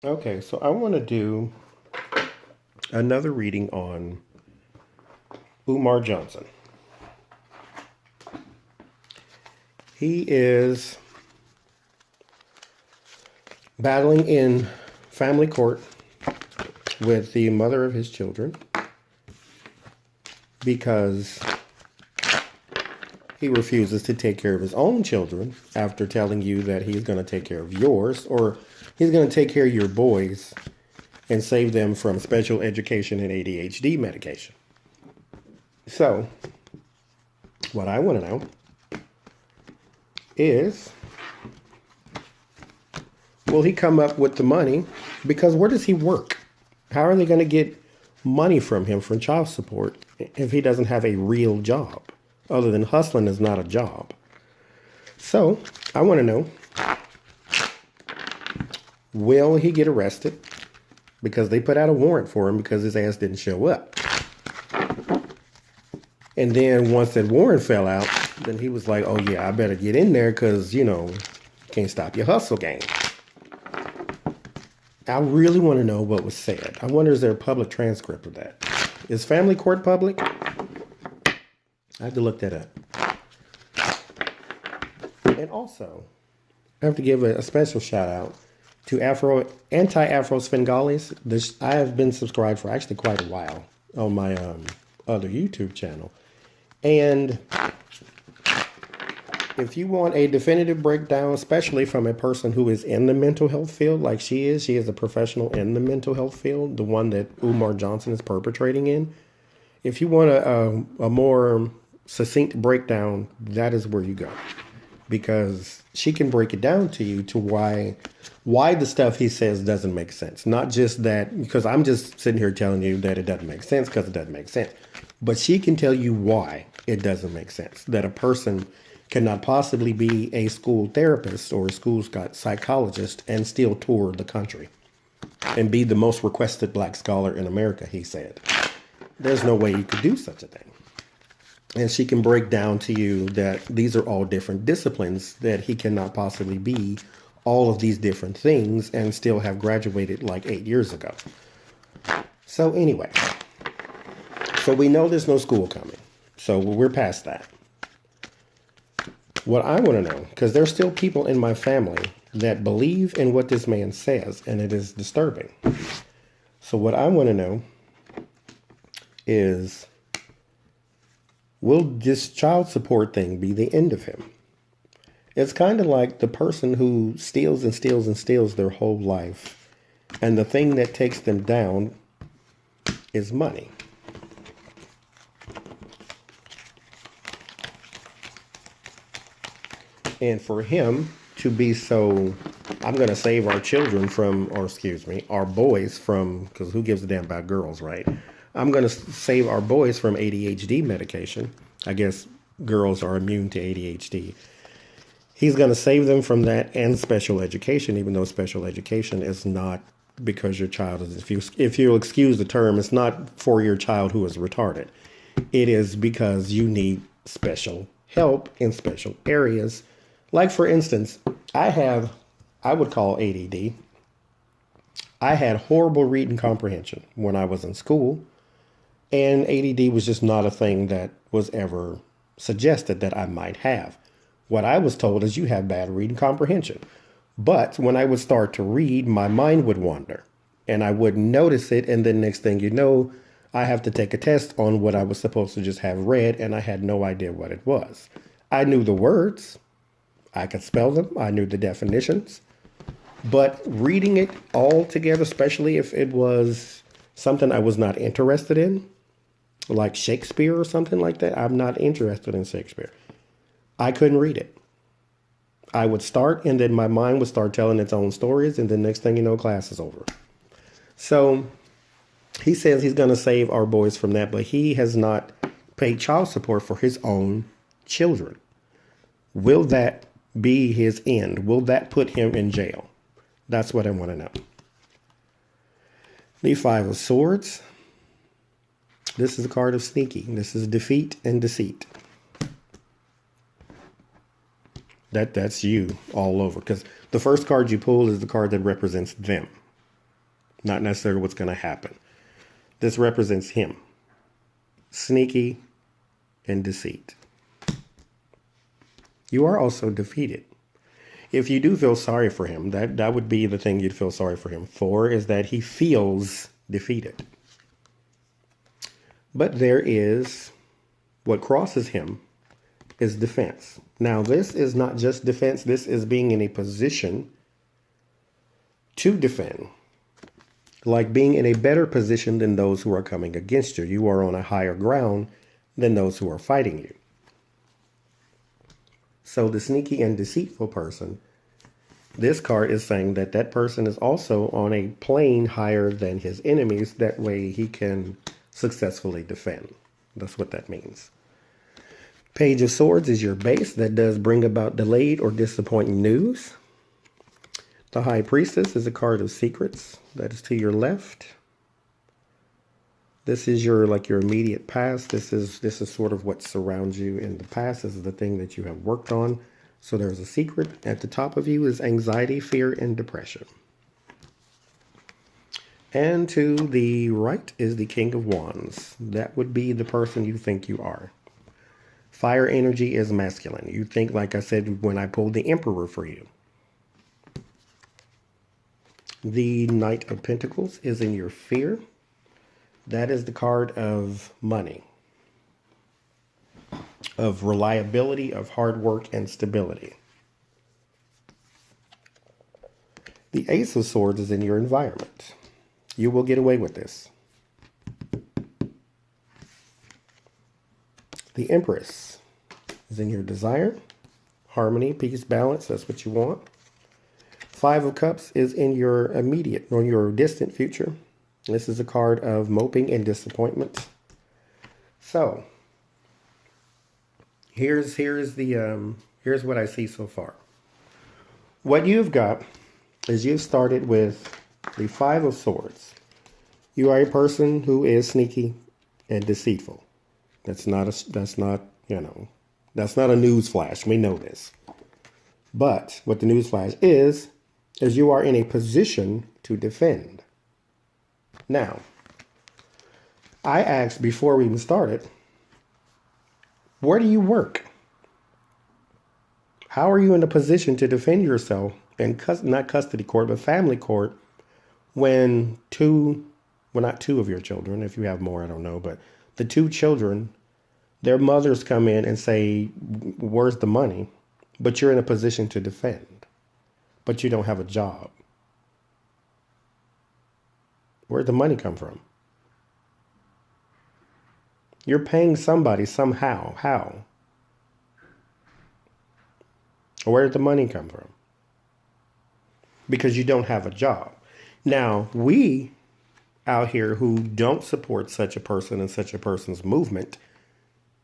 Okay, so I want to do another reading on Umar Johnson. He is battling in family court with the mother of his children because he refuses to take care of his own children after telling you that he's going to take care of yours, or he's going to take care of your boys and save them from special education and ADHD medication. So, what I want to know is, will he come up with the money? Because where does he work? How are they going to get money from him for child support if he doesn't have a real job? Other than hustling is not a job. So, I want to know, will he get arrested? Because they put out a warrant for him because his ass didn't show up. And then once that warrant fell out, then he was like, oh yeah, I better get in there because, can't stop your hustle game. I really want to know what was said. I wonder, is there a public transcript of that? Is family court public? I have to look that up. And also, I have to give a special shout out to anti-afro Svengalis. I have been subscribed for actually quite a while on my other YouTube channel. And if you want a definitive breakdown, especially from a person who is in the mental health field like she is a professional in the mental health field, the one that Umar Johnson is perpetrating in. If you want a more succinct breakdown, that is where you go. Because she can break it down to you to why the stuff he says doesn't make sense. Not just that, because I'm just sitting here telling you that it doesn't make sense because it doesn't make sense. But she can tell you why it doesn't make sense. That a person cannot possibly be a school therapist or a school psychologist and still tour the country and be the most requested black scholar in America, he said. There's no way you could do such a thing. And she can break down to you that these are all different disciplines, that he cannot possibly be all of these different things and still have graduated like 8 years ago. So anyway, so we know there's no school coming. So we're past that. What I want to know, because there's still people in my family that believe in what this man says, and it is disturbing. So what I want to know is, will this child support thing be the end of him? It's kind of like the person who steals and steals and steals their whole life, and the thing that takes them down is money. And for him to be so, I'm going to save our children from, or excuse me, our boys from, because who gives a damn about girls, right? I'm going to save our boys from ADHD medication. I guess girls are immune to ADHD. He's going to save them from that and special education, even though special education is not because your child is, if you'll excuse the term, it's not for your child who is retarded. It is because you need special help in special areas. Like, for instance, I would call ADD. I had horrible reading comprehension when I was in school, and ADD was just not a thing that was ever suggested that I might have. What I was told is you have bad reading comprehension. But when I would start to read, my mind would wander, and I wouldn't notice it, and then next thing you know, I have to take a test on what I was supposed to just have read, and I had no idea what it was. I knew the words. I could spell them. I knew the definitions. But reading it all together, especially if it was something I was not interested in, like Shakespeare or something like that, I'm not interested in Shakespeare. I couldn't read it. I would start, and then my mind would start telling its own stories, and the next thing you know, class is over. So he says he's going to save our boys from that, but he has not paid child support for his own children. Will that be his end? Will that put him in jail? That's what I want to know. The Five of Swords. This is a card of sneaky. This is defeat and deceit. That's you all over. Because the first card you pull is the card that represents them. not necessarily what's going to happen. This represents him. Sneaky and deceit. You are also defeated. If you do feel sorry for him, that would be the thing you'd feel sorry for him for, is that he feels defeated. But there is, what crosses him is defense. Now, this is not just defense. This is being in a position to defend. Like being in a better position than those who are coming against you. You are on a higher ground than those who are fighting you. So the sneaky and deceitful person, this card is saying that that person is also on a plane higher than his enemies. That way he can successfully defend. That's what that means. Page of Swords is your base. That does bring about delayed or disappointing news. The High Priestess is a card of secrets. That is to your left. This is your immediate past. This is sort of what surrounds you in the past. This is the thing that you have worked on. So there's a secret. At the top of you is anxiety, fear, and depression. And to the right is the King of Wands. That would be the person you think you are. Fire energy is masculine. You think, like I said, when I pulled the Emperor for you. The Knight of Pentacles is in your fear. That is the card of money, of reliability, of hard work and stability. The Ace of Swords is in your environment. You will get away with this. The Empress is in your desire, harmony, peace, balance. That's what you want. Five of Cups is in your immediate or your distant future. This is a card of moping and disappointment. So here's what I see so far. What you've got is you've started with the Five of Swords. You are a person who is sneaky and deceitful. That's not a news flash. We know this. But what the news flash is you are in a position to defend. Now, I asked before we even started, where do you work? How are you in a position to defend yourself in not custody court, but family court when not two of your children, if you have more, I don't know, but the two children, their mothers come in and say, where's the money? But you're in a position to defend, but you don't have a job. Where'd the money come from? You're paying somebody somehow. How? Where did the money come from? Because you don't have a job. Now, we out here who don't support such a person and such a person's movement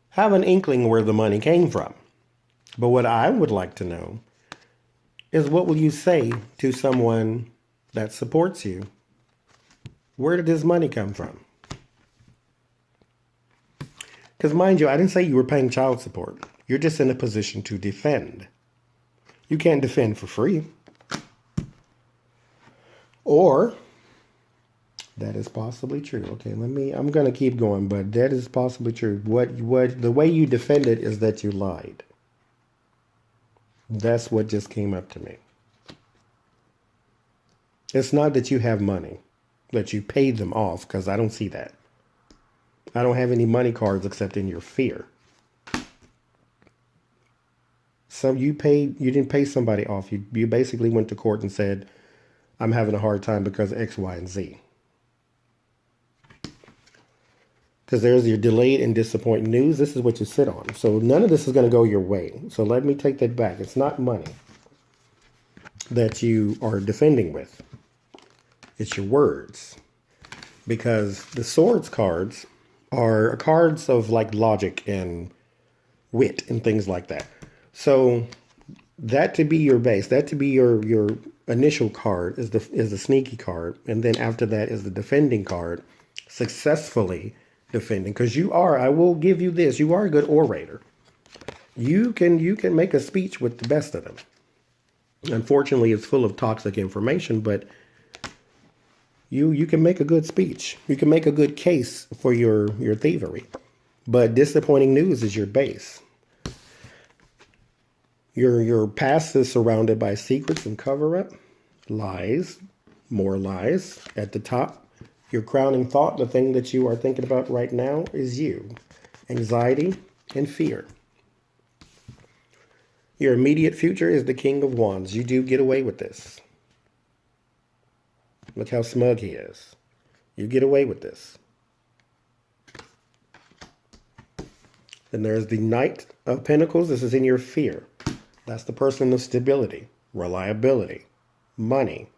have an inkling where the money came from. But what I would like to know is, what will you say to someone that supports you? Where did this money come from? Because mind you, I didn't say you were paying child support. You're just in a position to defend. You can't defend for free. Or, that is possibly true. Okay, I'm going to keep going, but that is possibly true. The way you defend it is that you lied. That's what just came up to me. It's not that you have money, that you paid them off, because I don't see that. I don't have any money cards except in your fear. So you didn't pay somebody off. You basically went to court and said, I'm having a hard time because of X, Y, and Z. Because there's your delayed and disappointing news. This is what you sit on. So none of this is going to go your way. So let me take that back. It's not money that you are defending with. It's your words. Because the swords cards are cards of like logic and wit and things like that. So that to be your base, that to be your initial card is the sneaky card. And then after that is the defending card, successfully defending. Because I will give you this, you are a good orator. You can make a speech with the best of them. Unfortunately, it's full of toxic information, but You can make a good speech. You can make a good case for your thievery. But disappointing news is your base. Your past is surrounded by secrets and cover-up, lies, more lies. At the top, your crowning thought, the thing that you are thinking about right now, is you. Anxiety and fear. Your immediate future is the King of Wands. You do get away with this. Look how smug he is. You get away with this. Then there's the Knight of Pentacles. This is in your fear. That's the person of stability, reliability, money.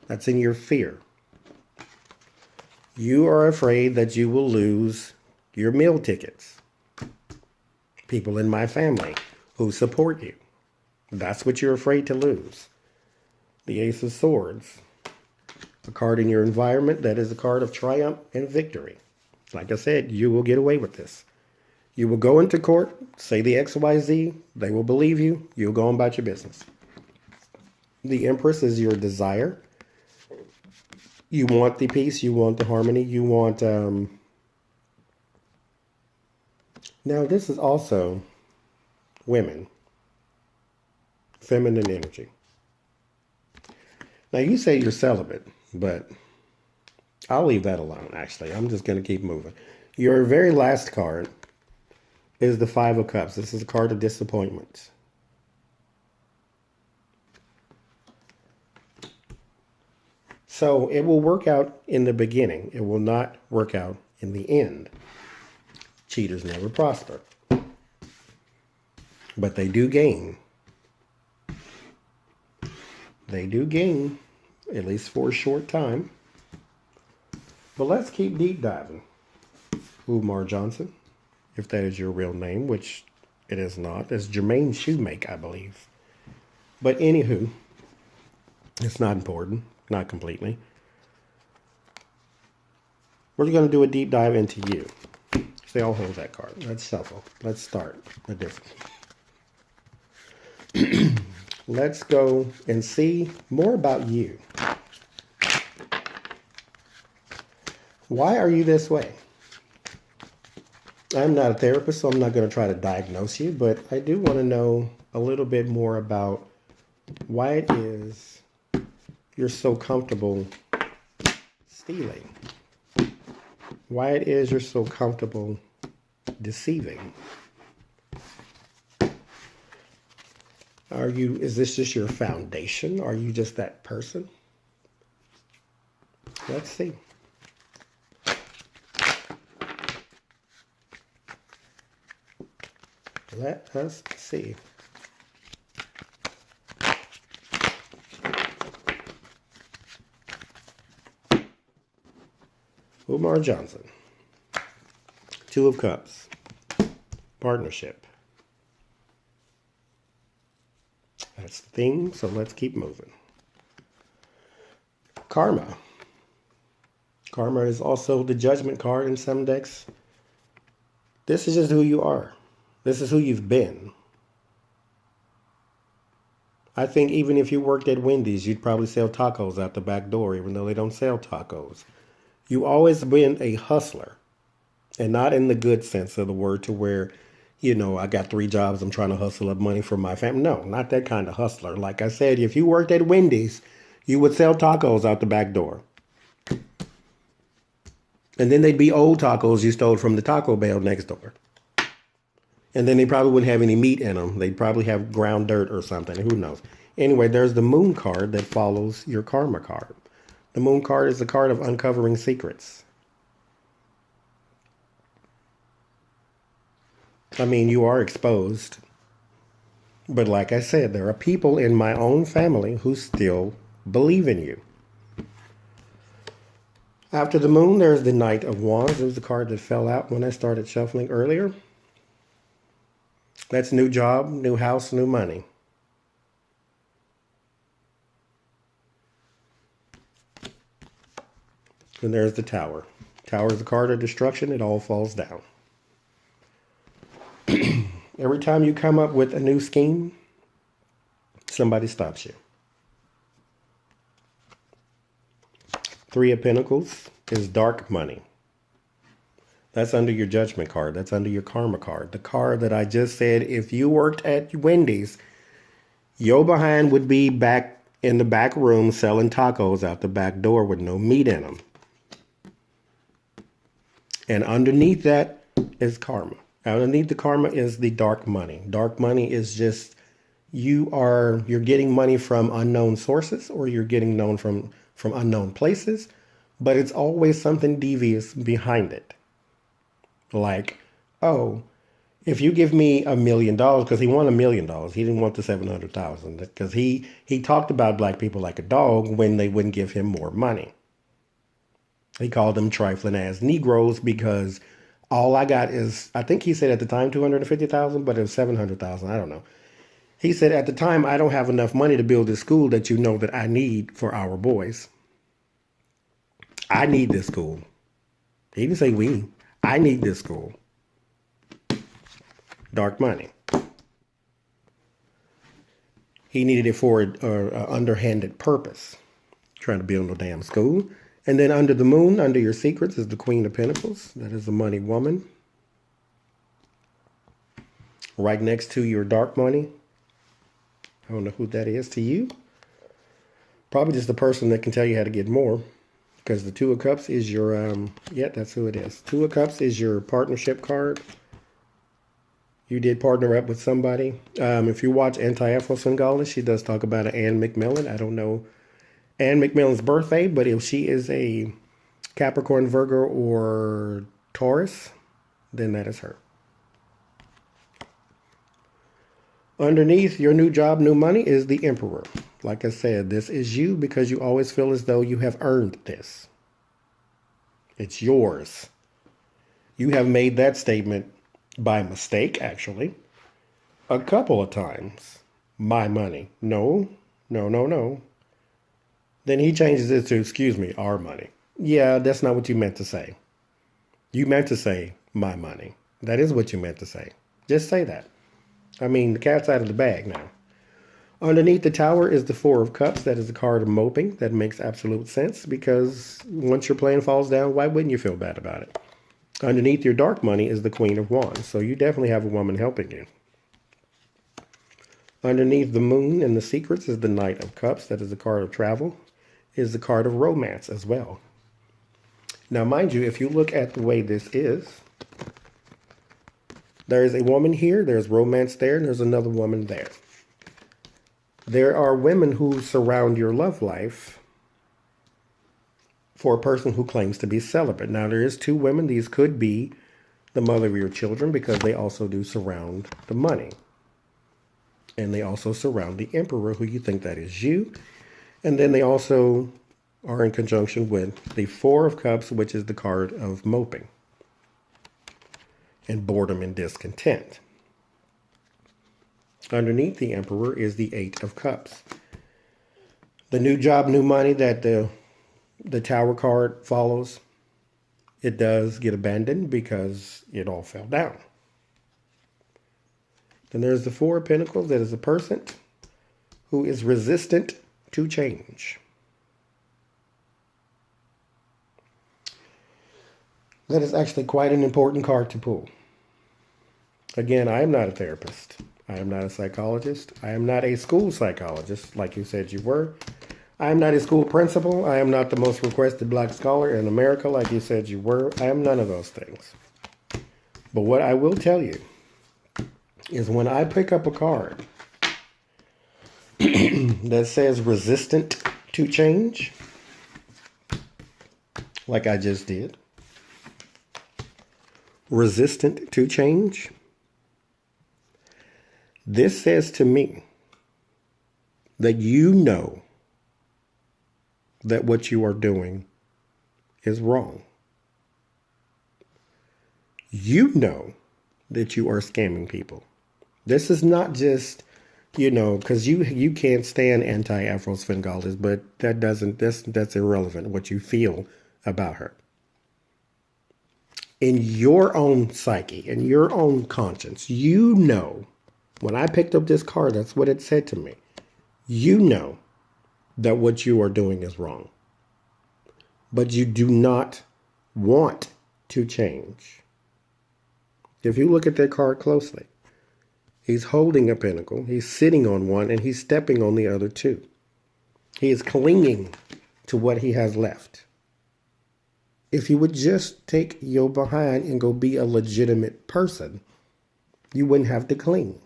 That's in your fear. You are afraid that you will lose your meal tickets. People in my family who support you. That's what you're afraid to lose. The Ace of Swords. A card in your environment that is a card of triumph and victory. Like I said, you will get away with this. You will go into court, say the XYZ, they will believe you, you'll go on about your business. The Empress is your desire. You want the peace, you want the harmony, you want... Now this is also women. Feminine energy. Now you say you're celibate, but I'll leave that alone, actually. I'm just going to keep moving. Your very last card is the Five of Cups. This is a card of disappointment. So it will work out in the beginning. It will not work out in the end. Cheaters never prosper. But they do gain. They do gain, at least for a short time. But let's keep deep diving. Umar Johnson, if that is your real name, which it is not. It's Jermaine Shoemake, I believe. But anywho, it's not important, not completely. We're going to do a deep dive into you. Say, I'll hold that card. Let's shuffle. Let's start a different. Let's go and see more about you. Why are you this way? I'm not a therapist, so I'm not going to try to diagnose you, but I do want to know a little bit more about why it is you're so comfortable stealing. Why it is you're so comfortable deceiving. Is this just your foundation? Are you just that person? Let's see. Let us see. Umar Johnson. Two of Cups. Partnership. That's the thing, so let's keep moving. Karma. Karma is also the Judgment card in some decks. This is just who you are. This is who you've been. I think even if you worked at Wendy's, you'd probably sell tacos out the back door, even though they don't sell tacos. You always been a hustler, and not in the good sense of the word to where, you know, I got 3 jobs, I'm trying to hustle up money for my family. No, not that kind of hustler. Like I said, if you worked at Wendy's, you would sell tacos out the back door. And then they'd be old tacos you stole from the Taco Bell next door. And then they probably wouldn't have any meat in them. They'd probably have ground dirt or something. Who knows? Anyway, there's the Moon card that follows your Karma card. The Moon card is the card of uncovering secrets. I mean, you are exposed. But like I said, there are people in my own family who still believe in you. After the Moon, there's the Knight of Wands. It was the card that fell out when I started shuffling earlier. That's new job, new house, new money. And there's the Tower. Tower is the card of destruction. It all falls down. Every time you come up with a new scheme, somebody stops you. Three of Pentacles is dark money. That's under your judgment card. That's under your karma card. The card that I just said, if you worked at Wendy's, your behind would be back in the back room selling tacos out the back door with no meat in them. And underneath that is karma. Underneath the karma is the dark money. Dark money is just you're getting money from unknown sources, or you're getting known from unknown places, but it's always something devious behind it. Like, oh, if you give me $1 million, because he won $1 million, he didn't want the 700,000, because he talked about black people like a dog when they wouldn't give him more money. He called them trifling ass Negroes because all I got is, I think he said at the time 250,000, but it was 700,000. I don't know. He said at the time, I don't have enough money to build this school that you know that I need for our boys. I need this school. He didn't say we. I need this school. Dark money. He needed it for an underhanded purpose. Trying to build no damn school. And then under the moon, under your secrets, is the Queen of Pentacles. That is the money woman. Right next to your dark money. I don't know who that is to you. Probably just the person that can tell you how to get more. Because the Two of Cups is your, yeah, that's who it is. Two of Cups is your partnership card. You did partner up with somebody. If you watch Anti-Afro Singala, she does talk about an Ann McMillan. I don't know Ann McMillan's birthday, but if she is a Capricorn, Virgo, or Taurus, then that is her. Underneath your new job, new money is the Emperor. Like I said, this is you because you always feel as though you have earned this. It's yours. You have made that statement by mistake, actually, a couple of times. My money. No, no, no, no. Then he changes it to, excuse me, our money. Yeah, that's not what you meant to say. You meant to say my money. That is what you meant to say. Just say that. I mean, the cat's out of the bag now. Underneath the Tower is the Four of Cups. That is the card of moping. That makes absolute sense because once your plane falls down, why wouldn't you feel bad about it? Underneath your dark money is the Queen of Wands. So you definitely have a woman helping you. Underneath the Moon and the Secrets is the Knight of Cups. That is the card of travel. Is the card of romance as well. Now, mind you, if you look at the way this is, there's a woman here, there's romance there, and there's another woman there. There are women who surround your love life for a person who claims to be celibate. Now, there is two women. These could be the mother of your children because they also do surround the money. And they also surround the Emperor, who you think that is you. And then they also are in conjunction with the Four of Cups, which is the card of moping and boredom and discontent. Underneath the Emperor is the Eight of Cups. The new job, new money that the Tower card follows, it does get abandoned because it all fell down. Then there's the Four of Pentacles. That is a person who is resistant to change. That is actually quite an important card to pull. Again, I am not a therapist. I am not a psychologist. I am not a school psychologist like you said you were. I am not a school principal. I am not the most requested black scholar in America like you said you were. I am none of those things. But what I will tell you is when I pick up a card that says resistant to change, like I just did, resistant to change, this says to me that you know that what you are doing is wrong. You know that you are scamming people. This is not just, because you can't stand anti-Afro Svengalis, but that's irrelevant, what you feel about her. In your own psyche, in your own conscience, you know, when I picked up this card, that's what it said to me. You know that what you are doing is wrong. but you do not want to change. If you look at that card closely, he's holding a pentacle, he's sitting on one, and he's stepping on the other two. He is clinging to what he has left. If you would just take your behind and go be a legitimate person, you wouldn't have to cling.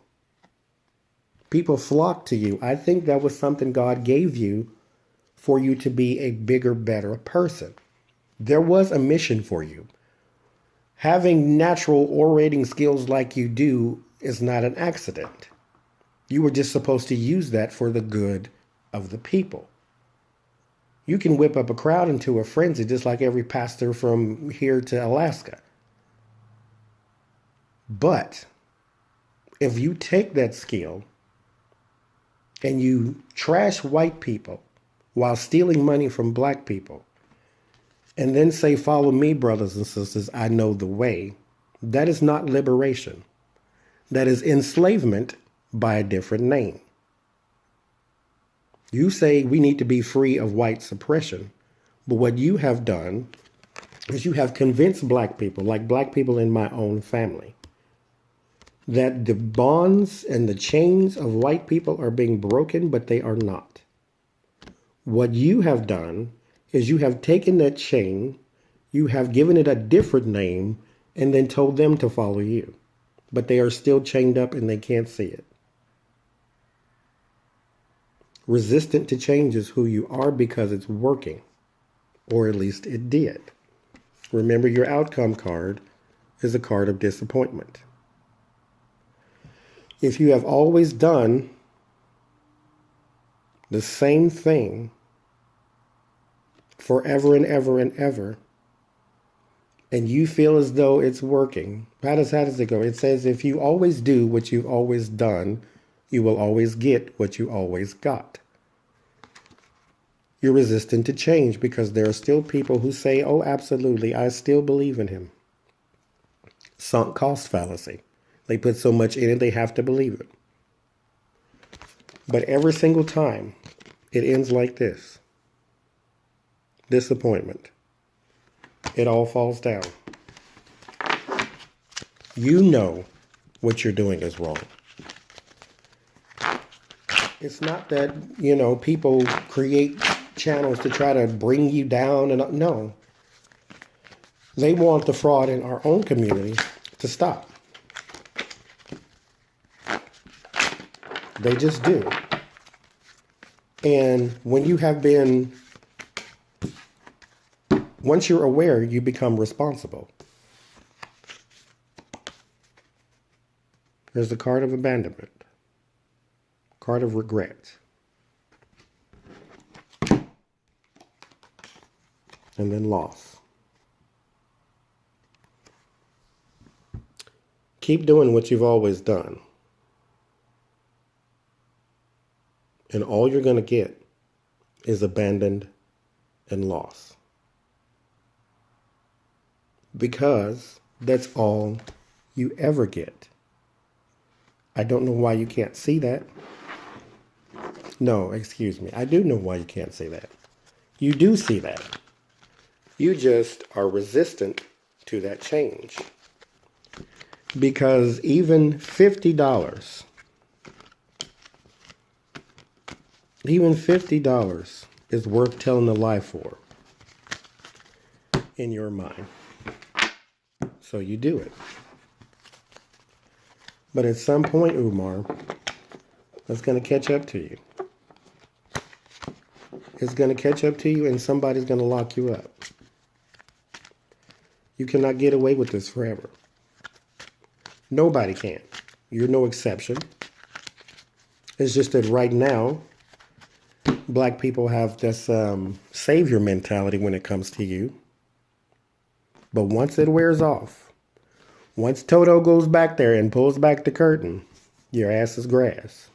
People flock to you. I think that was something God gave you for you to be a bigger, better person. There was a mission for you. Having natural orating skills like you do is not an accident. You were just supposed to use that for the good of the people. You can whip up a crowd into a frenzy just like every pastor from here to Alaska. But if you take that skill and you trash white people while stealing money from black people, and then say, follow me, brothers and sisters, I know the way, that is not liberation. That is enslavement by a different name. You say we need to be free of white suppression, but what you have done is you have convinced black people, like black people in my own family, that the bonds and the chains of white people are being broken, but they are not. What you have done is you have taken that chain, you have given it a different name, and then told them to follow you. But they are still chained up and they can't see it. Resistant to change is who you are because it's working, or at least it did. Remember, your outcome card is a card of disappointment. If you have always done the same thing forever and ever and ever, and you feel as though it's working, how does it go? It says if you always do what you've always done, you will always get what you always got. You're resistant to change because there are still people who say, oh, absolutely, I still believe in him. Sunk cost fallacy. They put so much in it, they have to believe it. But every single time, it ends like this. Disappointment. It all falls down. You know what you're doing is wrong. It's not that, people create channels to try to bring you down. And no. They want the fraud in our own community to stop. They just do. And when you have been, once you're aware, you become responsible. There's the card of abandonment, card of regret, and then loss. Keep doing what you've always done. And all you're going to get is abandoned and loss. Because that's all you ever get. I don't know why you can't see that. No, excuse me. I do know why you can't see that. You do see that. You just are resistant to that change. Because even $50, is worth telling a lie for in your mind. So you do it. But at some point, Umar, that's going to catch up to you. It's going to catch up to you and somebody's going to lock you up. You cannot get away with this forever. Nobody can. You're no exception. It's just that right now, black people have this savior mentality when it comes to you. But once it wears off, once Toto goes back there and pulls back the curtain, your ass is grass.